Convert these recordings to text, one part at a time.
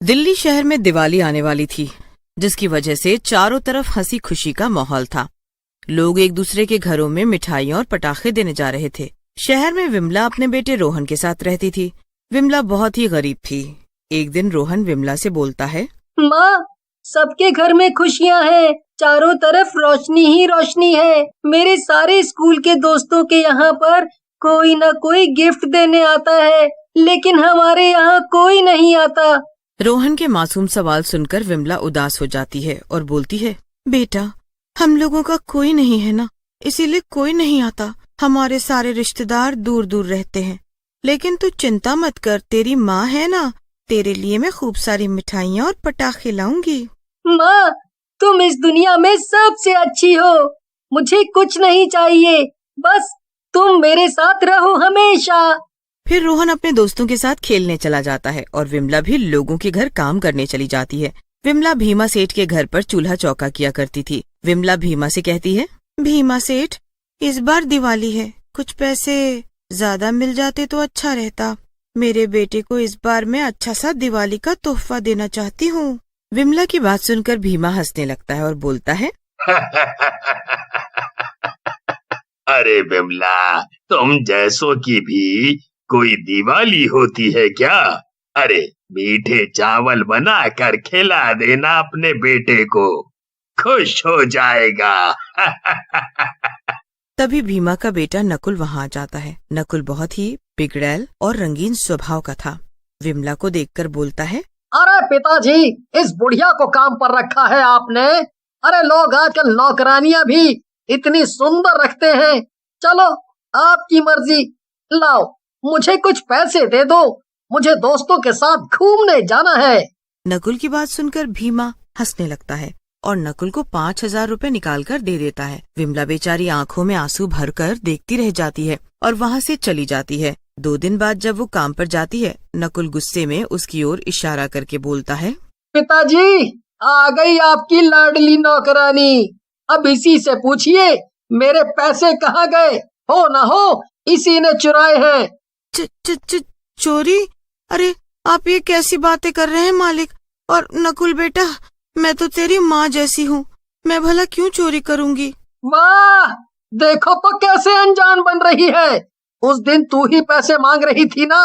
दिल्ली शहर में दिवाली आने वाली थी, जिसकी वजह से चारों तरफ हंसी खुशी का माहौल था। लोग एक दूसरे के घरों में मिठाइयाँ और पटाखे देने जा रहे थे। शहर में विमला अपने बेटे रोहन के साथ रहती थी। विमला बहुत ही गरीब थी। एक दिन रोहन विमला से बोलता है, माँ, सबके घर में खुशियाँ हैं, चारों तरफ रोशनी ही रोशनी है। मेरे सारे स्कूल के दोस्तों के यहाँ पर कोई न कोई गिफ्ट देने आता है, लेकिन हमारे यहाँ कोई नहीं आता। रोहन के मासूम सवाल सुनकर विमला उदास हो जाती है और बोलती है, बेटा, हम लोगों का कोई नहीं है ना, इसीलिए कोई नहीं आता। हमारे सारे रिश्तेदार दूर दूर रहते हैं, लेकिन तू चिंता मत कर, तेरी माँ है ना, तेरे लिए मैं खूब सारी मिठाइयाँ और पटाखे लाऊंगी। माँ, तुम इस दुनिया में सबसे अच्छी हो, मुझे कुछ नहीं चाहिए, बस तुम मेरे साथ रहो हमेशा। फिर रोहन अपने दोस्तों के साथ खेलने चला जाता है और विमला भी लोगों के घर काम करने चली जाती है। विमला भीमा सेठ के घर पर चूल्हा चौका किया करती थी। विमला भीमा से कहती है, भीमा सेठ, इस बार दिवाली है, कुछ पैसे ज्यादा मिल जाते तो अच्छा रहता। मेरे बेटे को इस बार मैं अच्छा सा दिवाली का तोहफा देना चाहती हूँ। विमला की बात सुनकर भीमा हंसने लगता है और बोलता है, अरे विमला, तुम जैसों की भी कोई दिवाली होती है क्या? अरे मीठे चावल बना कर खिला देना अपने बेटे को, खुश हो जाएगा। तभी भीमा का बेटा नकुल वहाँ आ जाता है। नकुल बहुत ही बिगड़ैल और रंगीन स्वभाव का था। विमला को देखकर बोलता है, अरे पिताजी, इस बुढ़िया को काम पर रखा है आपने? अरे लोग आजकल नौकरानियां भी इतनी सुंदर रखते हैं। चलो, आपकी मर्जी, लाओ मुझे कुछ पैसे दे दो, मुझे दोस्तों के साथ घूमने जाना है। नकुल की बात सुनकर भीमा हंसने लगता है और नकुल को 5,000 रुपए निकाल कर दे देता है। विमला बेचारी आंखों में आंसू भरकर देखती रह जाती है और वहाँ से चली जाती है। 2 दिन बाद जब वो काम पर जाती है, नकुल गुस्से में उसकी ओर इशारा करके बोलता है, पिताजी, आ गई आपकी लाडली नौकरानी। अब इसी से पूछिए मेरे पैसे कहाँ गए, हो ना हो इसी ने चुराए हैं। चोरी? अरे आप ये कैसी बातें कर रहे हैं मालिक? और नकुल बेटा, मैं तो तेरी माँ जैसी हूँ, मैं भला क्यों चोरी करूँगी? वाह, देखो तो कैसे अनजान बन रही है। उस दिन तू ही पैसे मांग रही थी ना,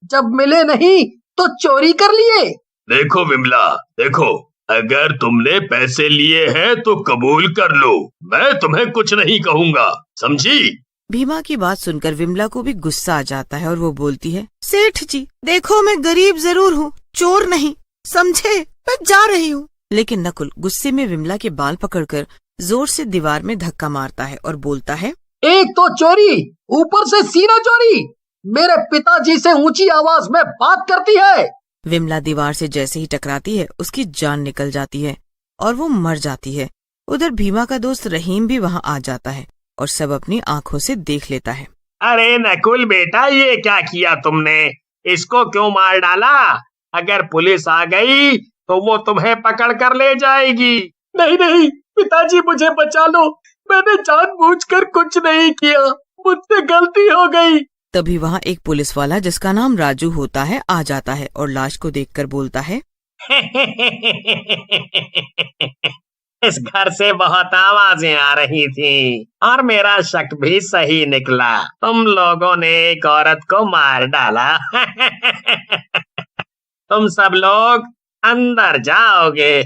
जब मिले नहीं तो चोरी कर लिए। देखो विमला, देखो, अगर तुमने पैसे लिए हैं तो कबूल कर लो, मैं तुम्हें कुछ नहीं कहूँगा, समझी? भीमा की बात सुनकर विमला को भी गुस्सा आ जाता है और वो बोलती है, सेठ जी, देखो मैं गरीब जरूर हूँ, चोर नहीं, समझे? मैं जा रही हूँ। लेकिन नकुल गुस्से में विमला के बाल पकड़कर जोर से दीवार में धक्का मारता है और बोलता है, एक तो चोरी, ऊपर से सीना चोरी, मेरे पिताजी से ऊंची आवाज में बात करती है। विमला दीवार से जैसे ही टकराती है, उसकी जान निकल जाती है और वो मर जाती है। उधर भीमा का दोस्त रहीम भी वहाँ आ जाता है और सब अपनी आंखों से देख लेता है। अरे नकुल बेटा, ये क्या किया तुमने? इसको क्यों मार डाला? अगर पुलिस आ गई तो वो तुम्हें पकड़ कर ले जाएगी। नहीं नहीं पिताजी, मुझे बचा लो, मैंने जानबूझकर कुछ नहीं किया, मुझसे गलती हो गई। तभी वहाँ एक पुलिस वाला जिसका नाम राजू होता है आ जाता है और लाश को देखकर बोलता है, इस घर से बहुत आवाजें आ रही थी और मेरा शक भी सही निकला। तुम लोगों ने एक औरत को मार डाला। तुम सब लोग अंदर जाओगे।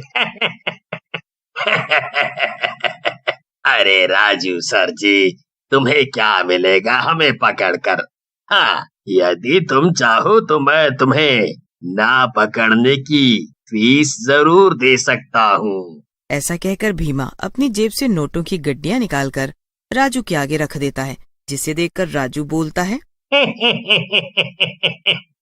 अरे राजू सर जी, तुम्हें क्या मिलेगा हमें पकड़कर? हाँ, यदि तुम चाहो तो मैं तुम्हें ना पकड़ने की फीस जरूर दे सकता हूँ। ऐसा कहकर भीमा अपनी जेब से नोटों की गड्डियाँ निकालकर राजू के आगे रख देता है, जिसे देखकर राजू बोलता है,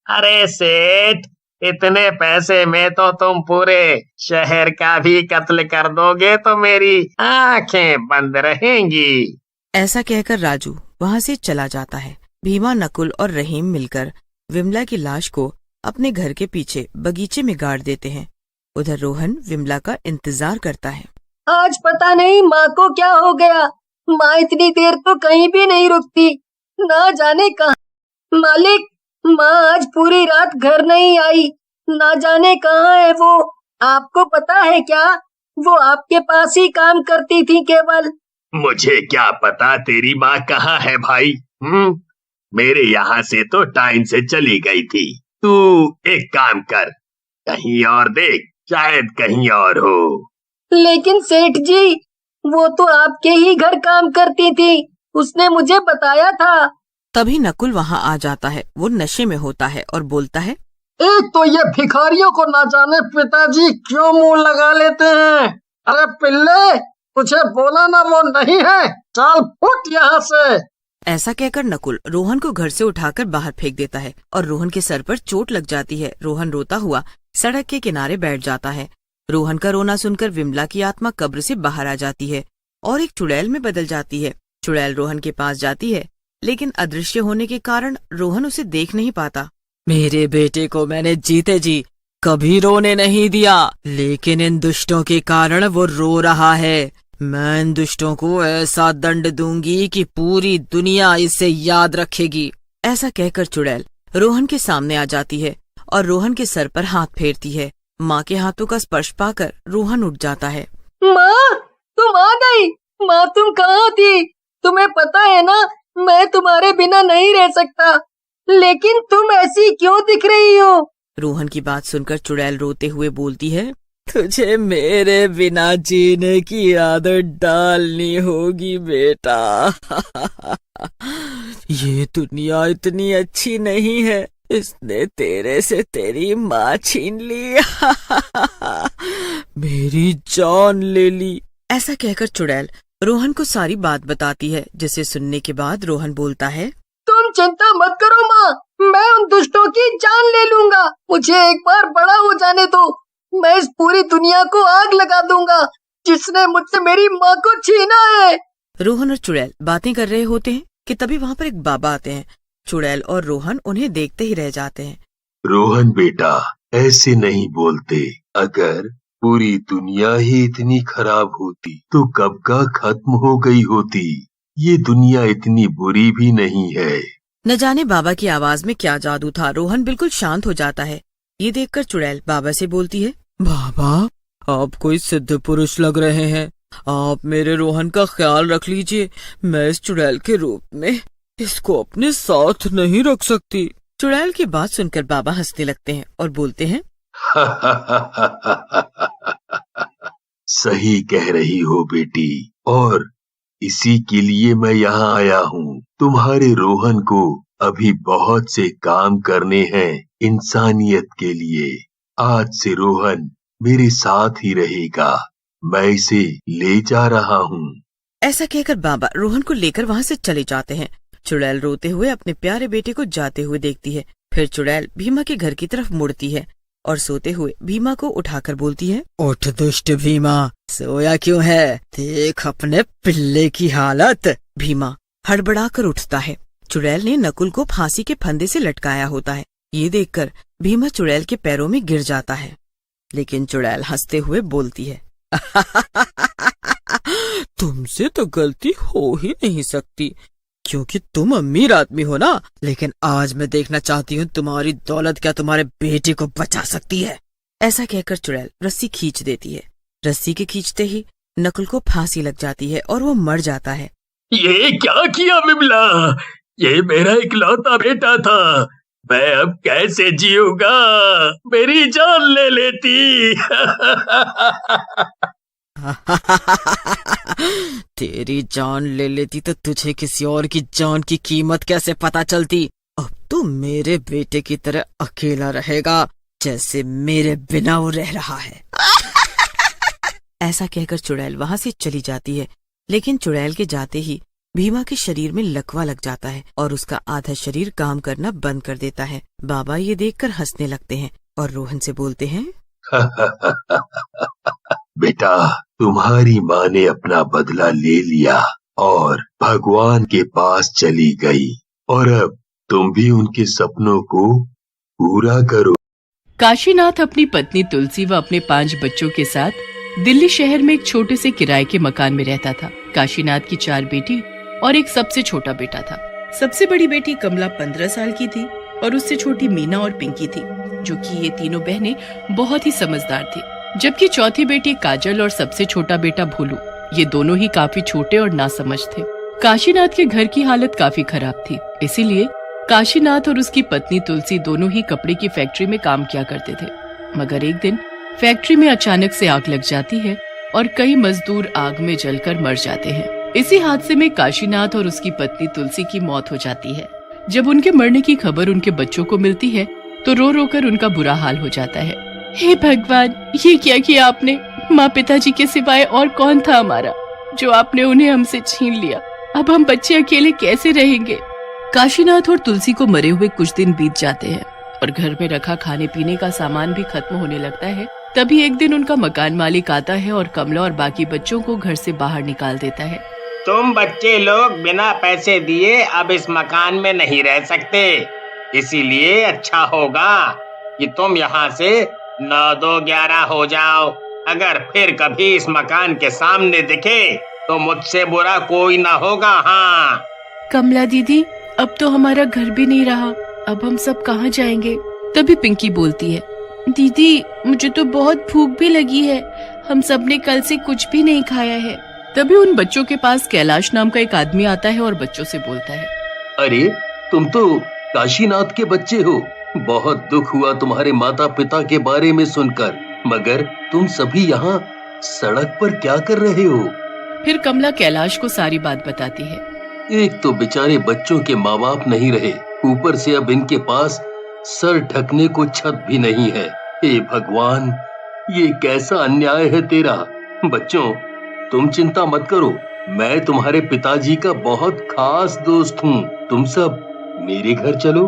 अरे सेठ, इतने पैसे में तो तुम पूरे शहर का भी कत्ल कर दोगे तो मेरी आंखें बंद रहेंगी। ऐसा कहकर राजू वहाँ से चला जाता है। भीमा, नकुल और रहीम मिलकर विमला की लाश को अपने घर के पीछे बगीचे में गाड़ देते हैं। उधर रोहन विमला का इंतजार करता है। आज पता नहीं माँ को क्या हो गया, माँ इतनी देर तो कहीं भी नहीं रुकती, ना जाने कहाँ। मालिक, माँ आज पूरी रात घर नहीं आई, ना जाने कहाँ है वो। आपको पता है क्या, वो आपके पास ही काम करती थी केवल। मुझे क्या पता तेरी माँ कहाँ है भाई। मेरे यहाँ से तो टाइम से चली गई थी। तू एक काम कर, कहीं और देख, शायद कहीं और हो। लेकिन सेठ जी, वो तो आपके ही घर काम करती थी, उसने मुझे बताया था। तभी नकुल वहाँ आ जाता है। वो नशे में होता है और बोलता है, एक तो ये भिखारियों को ना जाने पिताजी क्यों मुंह लगा लेते हैं। अरे पिल्ले, तुझे बोला ना वो नहीं है, चल फुट यहाँ से। ऐसा कहकर नकुल रोहन को घर से उठाकर बाहर फेंक देता है और रोहन के सर पर चोट लग जाती है। रोहन रोता हुआ सड़क के किनारे बैठ जाता है। रोहन का रोना सुनकर विमला की आत्मा कब्र से बाहर आ जाती है और एक चुड़ैल में बदल जाती है। चुड़ैल रोहन के पास जाती है, लेकिन अदृश्य होने के कारण रोहन उसे देख नहीं पाता। मेरे बेटे को मैंने जीते जी कभी रोने नहीं दिया, लेकिन इन दुष्टों के कारण वो रो रहा है। मैं इन दुष्टों को ऐसा दंड दूंगी कि पूरी दुनिया इसे याद रखेगी। ऐसा कहकर चुड़ैल रोहन के सामने आ जाती है और रोहन के सर पर हाथ फेरती है। माँ के हाथों का स्पर्श पाकर रोहन उठ जाता है। माँ, तुम आ गई। माँ, तुम कहाँ थी? तुम्हें पता है ना, मैं तुम्हारे बिना नहीं रह सकता, लेकिन तुम ऐसी क्यों दिख रही हो? रोहन की बात सुनकर चुड़ैल रोते हुए बोलती है, तुझे मेरे बिना जीने की आदत डालनी होगी बेटा। ये दुनिया इतनी अच्छी नहीं है, इसने तेरे से तेरी माँ छीन ली। मेरी जान ले ली। ऐसा कहकर चुड़ैल रोहन को सारी बात बताती है, जिसे सुनने के बाद रोहन बोलता है, तुम चिंता मत करो माँ, मैं उन दुष्टों की जान ले लूंगा। मुझे एक बार बड़ा हो जाने दो, मैं इस पूरी दुनिया को आग लगा दूंगा जिसने मुझसे मेरी माँ को छीना है। रोहन और चुड़ैल बातें कर रहे होते हैं कि तभी वहाँ पर एक बाबा आते हैं। चुड़ैल और रोहन उन्हें देखते ही रह जाते हैं। रोहन बेटा, ऐसे नहीं बोलते। अगर पूरी दुनिया ही इतनी खराब होती तो कब का खत्म हो गई होती। ये दुनिया इतनी बुरी भी नहीं है। न जाने बाबा की आवाज में क्या जादू था। रोहन बिल्कुल शांत हो जाता है। ये देखकर चुड़ैल बाबा से बोलती है, बाबा, आप कोई सिद्ध पुरुष लग रहे हैं। आप मेरे रोहन का ख्याल रख लीजिए। मैं इस चुड़ैल के रूप में इसको अपने साथ नहीं रख सकती। चुड़ैल की बात सुनकर बाबा हंसने लगते हैं और बोलते हैं, सही कह रही हो बेटी, और इसी के लिए मैं यहाँ आया हूँ। तुम्हारे रोहन को अभी बहुत से काम करने हैं इंसानियत के लिए। आज से रोहन मेरे साथ ही रहेगा। मैं इसे ले जा रहा हूँ। ऐसा कहकर बाबा रोहन को लेकर वहाँ से चले जाते हैं। चुड़ैल रोते हुए अपने प्यारे बेटे को जाते हुए देखती है। फिर चुड़ैल भीमा के घर की तरफ मुड़ती है और सोते हुए भीमा को उठाकर बोलती है, उठ दुष्ट भीमा, सोया क्यों है? देख अपने पिल्ले की हालत। भीमा हड़बड़ाकर उठता है। चुड़ैल ने नकुल को फांसी के फंदे से लटकाया होता है। ये देखकर भीमा चुड़ैल के पैरों में गिर जाता है, लेकिन चुड़ैल हंसते हुए बोलती है, तुमसे तो गलती हो ही नहीं सकती, क्योंकि तुम अमीर आदमी हो ना। लेकिन आज मैं देखना चाहती हूँ तुम्हारी दौलत क्या तुम्हारे बेटे को बचा सकती है। ऐसा कहकर चुड़ैल रस्सी खींच देती है। रस्सी के खींचते ही नकुल को फांसी लग जाती है और वो मर जाता है। ये क्या किया विमला? ये मेरा इकलौता बेटा था। मैं अब कैसे जीऊंगा? मेरी जान ले लेती। तेरी जान ले लेती तो तुझे किसी और की जान की कीमत कैसे पता चलती? अब तू मेरे बेटे की तरह अकेला रहेगा, जैसे मेरे बिना वो रह रहा है। ऐसा कहकर चुड़ैल वहाँ से चली जाती है, लेकिन चुड़ैल के जाते ही भीमा के शरीर में लकवा लग जाता है और उसका आधा शरीर काम करना बंद कर देता है। बाबा ये देखकर हंसने लगते हैं और रोहन से बोलते हैं, बेटा, तुम्हारी माँ ने अपना बदला ले लिया और भगवान के पास चली गई, और अब तुम भी उनके सपनों को पूरा करो। काशीनाथ अपनी पत्नी तुलसी व अपने 5 बच्चों के साथ दिल्ली शहर में एक छोटे से किराए के मकान में रहता था। काशीनाथ की 4 बेटी और एक सबसे छोटा बेटा था। सबसे बड़ी बेटी कमला 15 साल की थी और उससे छोटी मीना और पिंकी थी। जो कि ये तीनों बहनें बहुत ही समझदार थी, जबकि चौथी बेटी काजल और सबसे छोटा बेटा भोलू, ये दोनों ही काफी छोटे और नासमझ थे। काशीनाथ के घर की हालत काफी खराब थी, इसीलिए काशीनाथ और उसकी पत्नी तुलसी दोनों ही कपड़े की फैक्ट्री में काम किया करते थे। मगर एक दिन फैक्ट्री में अचानक से आग लग जाती है और कई मजदूर आग में जलकर मर जाते हैं। इसी हादसे में काशीनाथ और उसकी पत्नी तुलसी की मौत हो जाती है। जब उनके मरने की खबर उनके बच्चों को मिलती है तो रो रो कर उनका बुरा हाल हो जाता है। हे भगवान, ये क्या किया आपने? माँ पिताजी के सिवाय और कौन था हमारा, जो आपने उन्हें हमसे छीन लिया? अब हम बच्चे अकेले कैसे रहेंगे? काशीनाथ और तुलसी को मरे हुए कुछ दिन बीत जाते हैं और घर में रखा खाने पीने का सामान भी खत्म होने लगता है। तभी एक दिन उनका मकान मालिक आता है और कमला और बाकी बच्चों को घर से बाहर निकाल देता है। तुम बच्चे लोग बिना पैसे दिए अब इस मकान में नहीं रह सकते, इसीलिए अच्छा होगा कि तुम यहाँ से 9-2-11 हो जाओ। अगर फिर कभी इस मकान के सामने दिखे तो मुझसे बुरा कोई ना होगा। हाँ कमला दीदी, अब तो हमारा घर भी नहीं रहा, अब हम सब कहाँ जाएंगे? तभी पिंकी बोलती है, दीदी मुझे तो बहुत भूख भी लगी है, हम सब ने कल से कुछ भी नहीं खाया है। तभी उन बच्चों के पास कैलाश नाम का एक आदमी आता है और बच्चों से बोलता है, अरे तुम तो काशीनाथ के बच्चे हो। बहुत दुख हुआ तुम्हारे माता पिता के बारे में सुनकर, मगर तुम सभी यहाँ सड़क पर क्या कर रहे हो? फिर कमला कैलाश को सारी बात बताती है। एक तो बेचारे बच्चों के माँ बाप नहीं रहे, ऊपर से अब इनके पास सर ढकने को छत भी नहीं है। हे भगवान, ये कैसा अन्याय है तेरा। बच्चों तुम चिंता मत करो, मैं तुम्हारे पिताजी का बहुत खास दोस्त हूँ। तुम सब मेरे घर चलो।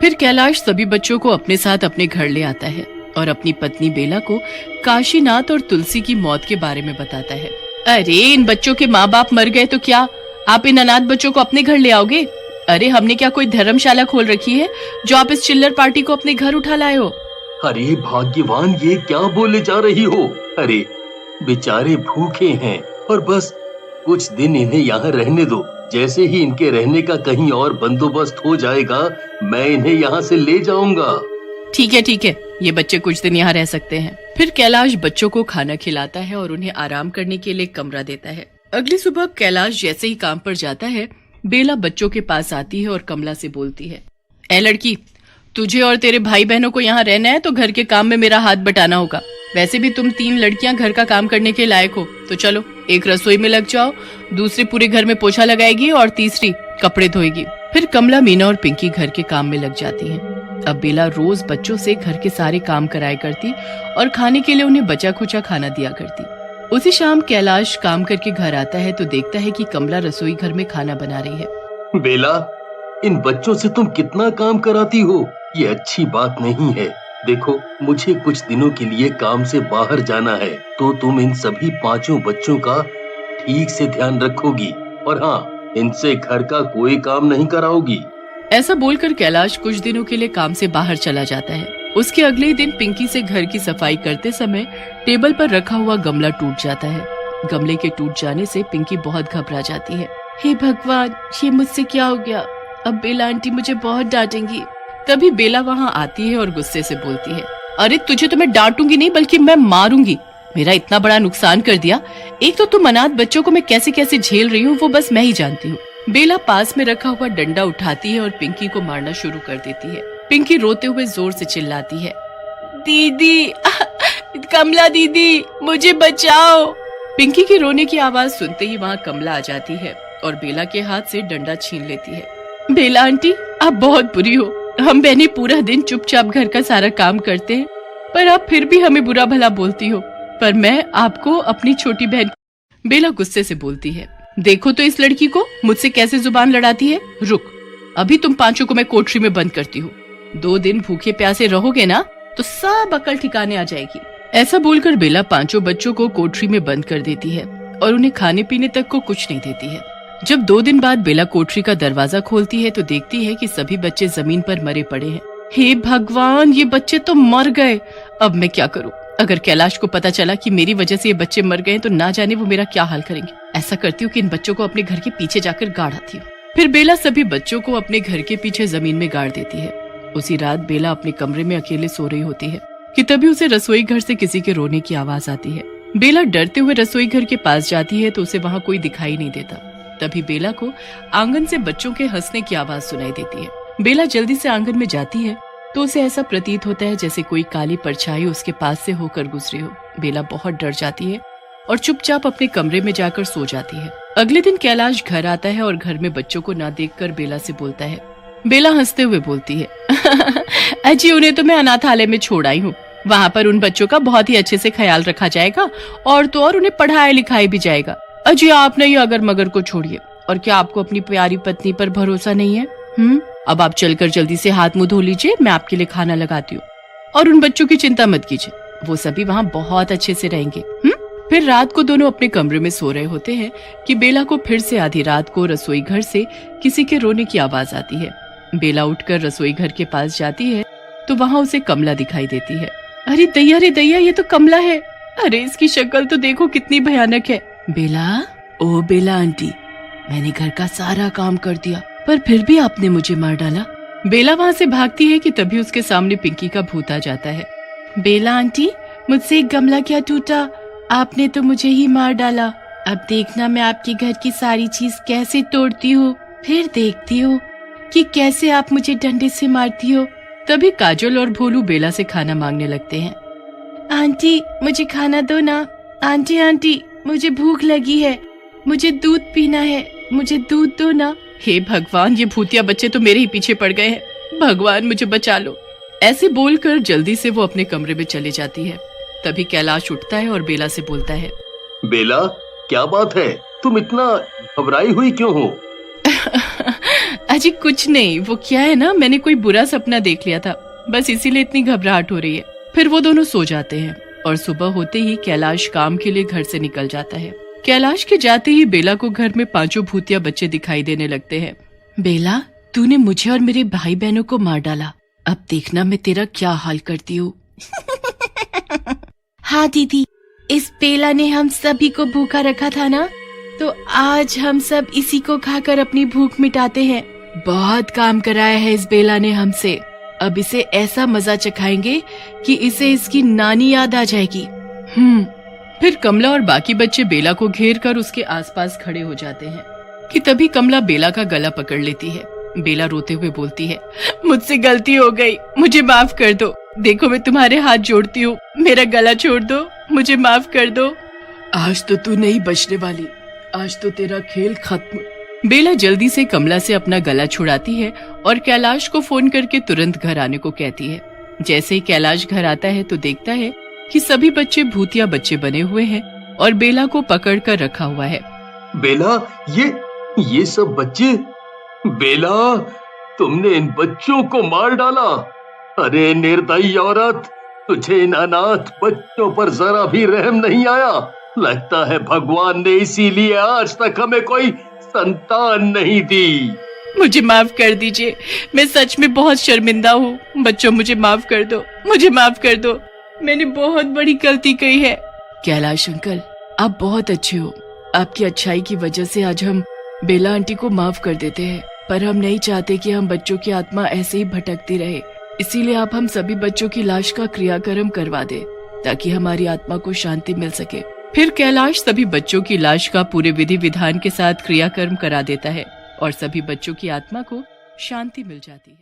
फिर कैलाश सभी बच्चों को अपने साथ अपने घर ले आता है और अपनी पत्नी बेला को काशीनाथ और तुलसी की मौत के बारे में बताता है। अरे इन बच्चों के माँ बाप मर गए तो क्या आप इन अनाथ बच्चों को अपने घर ले आओगे? अरे हमने क्या कोई धर्मशाला खोल रखी है जो आप इस चिल्लर पार्टी को अपने घर उठा लाए हो? अरे भाग्यवान, ये क्या बोले जा रही हो? अरे बेचारे भूखे हैं और बस कुछ दिन इन्हें यहाँ रहने दो। जैसे ही इनके रहने का कहीं और बंदोबस्त हो जाएगा, मैं इन्हें यहाँ से ले जाऊंगा। ठीक है, ये बच्चे कुछ दिन यहाँ रह सकते हैं। फिर कैलाश बच्चों को खाना खिलाता है और उन्हें आराम करने के लिए कमरा देता है। अगली सुबह कैलाश जैसे ही काम पर जाता है, बेला बच्चों के पास आती है और कमला से बोलती है, ए लड़की, तुझे और तेरे भाई बहनों को यहाँ रहना है तो घर के काम में मेरा हाथ बटाना होगा। वैसे भी तुम 3 लड़कियां घर का काम करने के लायक हो, तो चलो एक रसोई में लग जाओ, दूसरी पूरे घर में पोछा लगाएगी और तीसरी कपड़े धोएगी। फिर कमला, मीना और पिंकी घर के काम में लग जाती हैं। अब बेला रोज बच्चों से घर के सारे काम कराया करती और खाने के लिए उन्हें बचा खुचा खाना दिया करती। उसी शाम कैलाश काम करके घर आता है तो देखता है कि कमला रसोई घर में खाना बना रही है। बेला, इन बच्चों से तुम कितना काम कराती हो, ये अच्छी बात नहीं है। देखो, मुझे कुछ दिनों के लिए काम से बाहर जाना है, तो तुम इन सभी 5 बच्चों का ठीक से ध्यान रखोगी और हाँ, इनसे घर का कोई काम नहीं कराओगी। ऐसा बोलकर कैलाश कुछ दिनों के लिए काम से बाहर चला जाता है। उसके अगले ही दिन पिंकी से घर की सफाई करते समय टेबल पर रखा हुआ गमला टूट जाता है। गमले के टूट जाने से पिंकी बहुत घबरा जाती है। हे भगवान, ये मुझसे क्या हो गया? अब बेला आंटी मुझे बहुत डांटेंगी। तभी बेला वहाँ आती है और गुस्से से बोलती है, अरे तुझे तो मैं डांटूंगी नहीं बल्कि मैं मारूंगी। मेरा इतना बड़ा नुकसान कर दिया। एक तो तुम अनाथ बच्चों को मैं कैसे कैसे झेल रही हूँ वो बस मैं ही जानती हूँ। बेला पास में रखा हुआ डंडा उठाती है और पिंकी को मारना शुरू कर देती है। पिंकी रोते हुए जोर से चिल्लाती है, दीदी, कमला दीदी, मुझे बचाओ। पिंकी की रोने की आवाज सुनते ही वहाँ कमला आ जाती है और बेला के हाथ से डंडा छीन लेती है। बेला आंटी, आप बहुत बुरी हो। हम बहनें पूरा दिन चुपचाप घर का सारा काम करते हैं, पर आप फिर भी हमें बुरा भला बोलती हो। पर मैं आपको अपनी छोटी बहन। बेला गुस्से से बोलती है, देखो तो इस लड़की को मुझसे कैसे जुबान लड़ाती है। रुक, अभी तुम 5 को मैं कोठरी में बंद करती हूँ। 2 दिन भूखे प्यासे रहोगे ना तो सब अकल ठिकाने आ जाएगी। ऐसा बोलकर बेला 5 बच्चों को कोठरी में बंद कर देती है और उन्हें खाने पीने तक को कुछ नहीं देती है। जब 2 दिन बाद बेला कोठरी का दरवाजा खोलती है तो देखती है कि सभी बच्चे जमीन पर मरे पड़े हैं। हे भगवान, ये बच्चे तो मर गए। अब मैं क्या करूं? अगर कैलाश को पता चला कि मेरी वजह से ये बच्चे मर गए तो ना जाने वो मेरा क्या हाल करेंगे। ऐसा करती हूँ कि इन बच्चों को अपने घर के पीछे जाकर गाड़ आती हूँ। फिर बेला सभी बच्चों को अपने घर के पीछे जमीन में गाड़ देती है उसी रात बेला अपने कमरे में अकेले सो रही होती है कि तभी उसे रसोई घर से किसी के रोने की आवाज आती है। बेला डरते हुए रसोई घर के पास जाती है तो उसे वहाँ कोई दिखाई नहीं देता। तभी बेला को आंगन से बच्चों के हंसने की आवाज सुनाई देती है। बेला जल्दी से आंगन में जाती है तो उसे ऐसा प्रतीत होता है जैसे कोई काली परछाई उसके पास से होकर गुजरी हो। बेला बहुत डर जाती है और चुपचाप अपने कमरे में जाकर सो जाती है। अगले दिन कैलाश घर आता है और घर में बच्चों को ना देखकर बेला से बोलता है। बेला हंसते हुए बोलती है, अजी उन्हें तो मैं अनाथालय में छोड़ आई हूँ। वहाँ पर उन बच्चों का बहुत ही अच्छे से ख्याल रखा जाएगा और तो और उन्हें पढ़ाया लिखाया भी जाएगा। अजी आप नहीं अगर मगर को छोड़िए। और क्या आपको अपनी प्यारी पत्नी पर भरोसा नहीं है? अब आप चलकर जल्दी से हाथ मुंह धो लीजिए, मैं आपके लिए खाना लगाती हूँ। और उन बच्चों की चिंता मत कीजिए, वो सभी वहाँ बहुत अच्छे से रहेंगे। फिर रात को दोनों अपने कमरे में सो रहे होते हैं कि बेला को फिर से आधी रात को रसोई घर से किसी के रोने की आवाज आती है। बेला उठकर रसोई घर के पास जाती है तो वहाँ उसे कमला दिखाई देती है। अरे दैया ये तो कमला है। अरे इसकी शक्ल तो देखो कितनी भयानक है। बेला, ओ बेला आंटी, मैंने घर का सारा काम कर दिया पर फिर भी आपने मुझे मार डाला। बेला वहाँ से भागती है कि तभी उसके सामने पिंकी का भूत आ जाता है। बेला आंटी, मुझसे एक गमला क्या टूटा, आपने तो मुझे ही मार डाला। अब देखना मैं आपके घर की सारी चीज कैसे तोड़ती हूँ, फिर देखती हूँ कि कैसे आप मुझे डंडे से मारती हो। तभी काजल और भोलू बेला से खाना मांगने लगते हैं। आंटी मुझे खाना दो ना, आंटी आंटी मुझे भूख लगी है, मुझे दूध पीना है, मुझे दूध दो ना। हे भगवान, ये भूतिया बच्चे तो मेरे ही पीछे पड़ गए हैं, भगवान मुझे बचा लो। ऐसे बोलकर जल्दी से वो अपने कमरे में चली जाती है। तभी कैलाश उठता है और बेला से बोलता है, बेला क्या बात है, तुम इतना घबराई हुई क्यों हो? अजी कुछ नहीं, वो क्या है ना, मैंने कोई बुरा सपना देख लिया था, बस इसीलिए इतनी घबराहट हो रही है। फिर वो दोनों सो जाते हैं और सुबह होते ही कैलाश काम के लिए घर से निकल जाता है। कैलाश के जाते ही बेला को घर में 5 भूतिया बच्चे दिखाई देने लगते हैं। बेला, तूने मुझे और मेरे भाई बहनों को मार डाला, अब देखना मैं तेरा क्या हाल करती हूँ। हाँ दीदी, इस बेला ने हम सभी को भूखा रखा था ना, तो आज हम सब इसी को खाकर अपनी भूख मिटाते हैं। बहुत काम कराया है इस बेला ने हमसे, अब इसे ऐसा मजा चखाएंगे कि इसे इसकी नानी याद आ जाएगी। फिर कमला और बाकी बच्चे बेला को घेर कर उसके आसपास खड़े हो जाते हैं कि तभी कमला बेला का गला पकड़ लेती है। बेला रोते हुए बोलती है, मुझसे गलती हो गई, मुझे माफ कर दो, देखो मैं तुम्हारे हाथ जोड़ती हूँ, मेरा गला छोड़ दो, मुझे माफ कर दो। आज तो तू नहीं बचने वाली, आज तो तेरा खेल खत्म। बेला जल्दी से कमला से अपना गला छुड़ाती है और कैलाश को फोन करके तुरंत घर आने को कहती है। जैसे ही कैलाश घर आता है तो देखता है कि सभी बच्चे भूतिया बच्चे बने हुए हैं और बेला को पकड़ कर रखा हुआ है। बेला, ये सब बच्चे, बेला तुमने इन बच्चों को मार डाला। अरे निर्दयी औरत, तुझे इन अनाथ बच्चों पर जरा भी रहम नहीं आया। लगता है भगवान ने इसीलिए आज तक हमें कोई संतान नहीं दी। मुझे माफ कर दीजिए, मैं सच में बहुत शर्मिंदा हूँ। बच्चों मुझे माफ कर दो, मुझे माफ कर दो, मैंने बहुत बड़ी गलती की है। कैलाश अंकल, आप बहुत अच्छे हो, आपकी अच्छाई की वजह से आज हम बेला आंटी को माफ कर देते हैं, पर हम नहीं चाहते कि हम बच्चों की आत्मा ऐसे ही भटकती रहे, इसीलिए आप हम सभी बच्चों की लाश का क्रियाकर्म करवा दे ताकि हमारी आत्मा को शांति मिल सके। फिर कैलाश सभी बच्चों की लाश का पूरे विधि विधान के साथ क्रियाकर्म करा देता है और सभी बच्चों की आत्मा को शांति मिल जाती है।